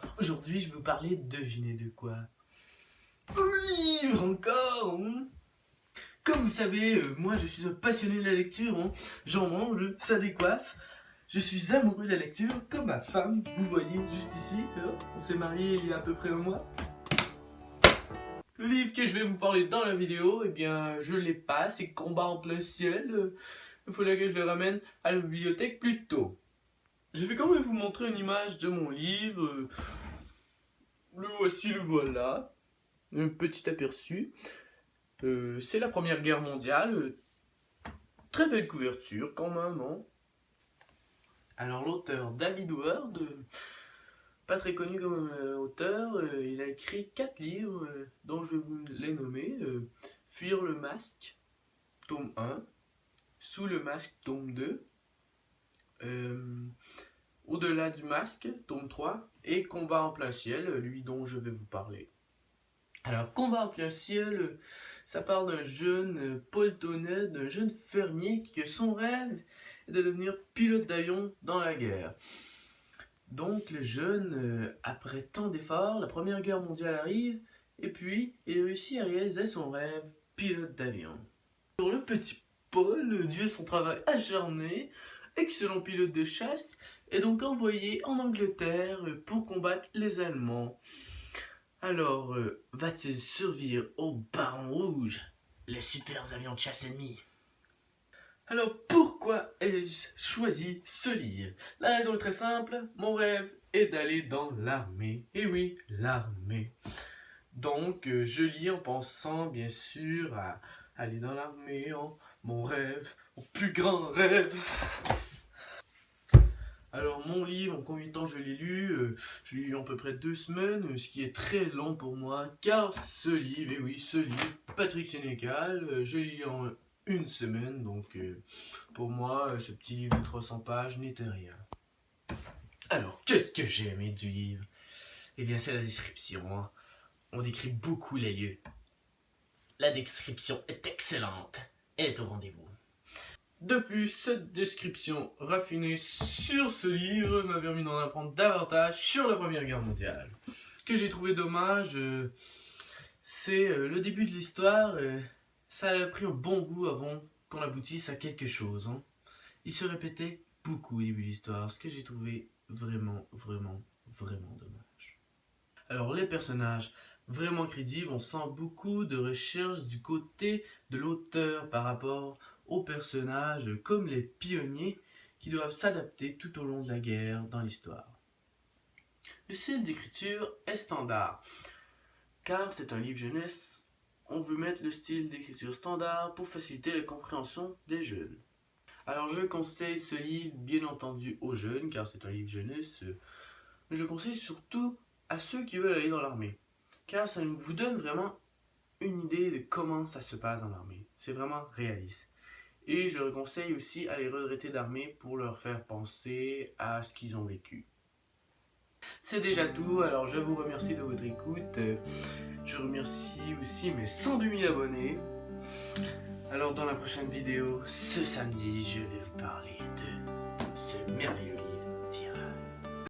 Alors, aujourd'hui, je vais vous parler, devinez de quoi? Un livre encore hein. Comme vous savez, moi je suis un passionné de la lecture, hein. J'en mange, ça décoiffe. Je suis amoureux de la lecture, comme ma femme, vous voyez juste ici. On s'est mariés il y a à peu près un mois. Le livre que je vais vous parler dans la vidéo, eh bien, je l'ai pas, c'est Combat en plein ciel. Il faudrait que je le ramène à la bibliothèque plus tôt. Je vais quand même vous montrer une image de mon livre. Le voici, le voilà. Un petit aperçu. C'est la Première Guerre mondiale. Très belle couverture quand même, hein. Alors l'auteur David Ward, pas très connu comme auteur, il a écrit 4 livres dont je vais vous les nommer. Fuir le masque, tome 1. Sous le masque, tome 2. Au-delà du masque, tome 3. Et Combat en plein ciel, lui dont je vais vous parler. Alors, Combat en plein ciel, ça parle d'un jeune Paul Tonnet, d'un jeune fermier qui a son rêve est de devenir pilote d'avion dans la guerre. Donc le jeune, après tant d'efforts, la Première Guerre mondiale arrive, et puis il réussit à réaliser son rêve, pilote d'avion. Alors le petit Paul, dû à son travail acharné, excellent pilote de chasse, est donc envoyé en Angleterre pour combattre les Allemands. Alors, va-t-il survivre au Baron Rouge, les super avions de chasse ennemis? Alors, pourquoi ai-je choisi ce livre? La raison est très simple, mon rêve est d'aller dans l'armée. Et oui, l'armée. Donc, je lis en pensant, bien sûr, à aller dans l'armée, hein, mon rêve, mon plus grand rêve. Alors mon livre, en combien de temps je l'ai lu? Je l'ai lu en à peu près 2 semaines, ce qui est très long pour moi, car ce livre, et oui ce livre, Patrick Sénécal, je l'ai lu en 1 semaine, donc pour moi ce petit livre de 300 pages n'était rien. Alors qu'est-ce que j'ai aimé du livre? Eh bien c'est la description, hein. On décrit beaucoup les lieux. La description est excellente, elle est au rendez-vous. De plus, cette description raffinée sur ce livre m'a permis d'en apprendre davantage sur la Première Guerre mondiale. Ce que j'ai trouvé dommage, c'est le début de l'histoire. Ça a pris un bon bout avant qu'on aboutisse à quelque chose, hein. Il se répétait beaucoup au début de l'histoire, ce que j'ai trouvé vraiment dommage. Alors les personnages, vraiment crédibles, on sent beaucoup de recherche du côté de l'auteur par rapport aux personnages comme les pionniers qui doivent s'adapter tout au long de la guerre dans l'histoire. Le style d'écriture est standard, car c'est un livre jeunesse, on veut mettre le style d'écriture standard pour faciliter la compréhension des jeunes. Alors je conseille ce livre bien entendu aux jeunes, car c'est un livre jeunesse, mais je le conseille surtout à ceux qui veulent aller dans l'armée, car ça vous donne vraiment une idée de comment ça se passe dans l'armée. C'est vraiment réaliste. Et je le conseille aussi à les retraités d'armée pour leur faire penser à ce qu'ils ont vécu. C'est déjà tout, alors je vous remercie de votre écoute. Je remercie aussi mes 102 000 abonnés. Alors dans la prochaine vidéo, ce samedi, je vais vous parler de ce merveilleux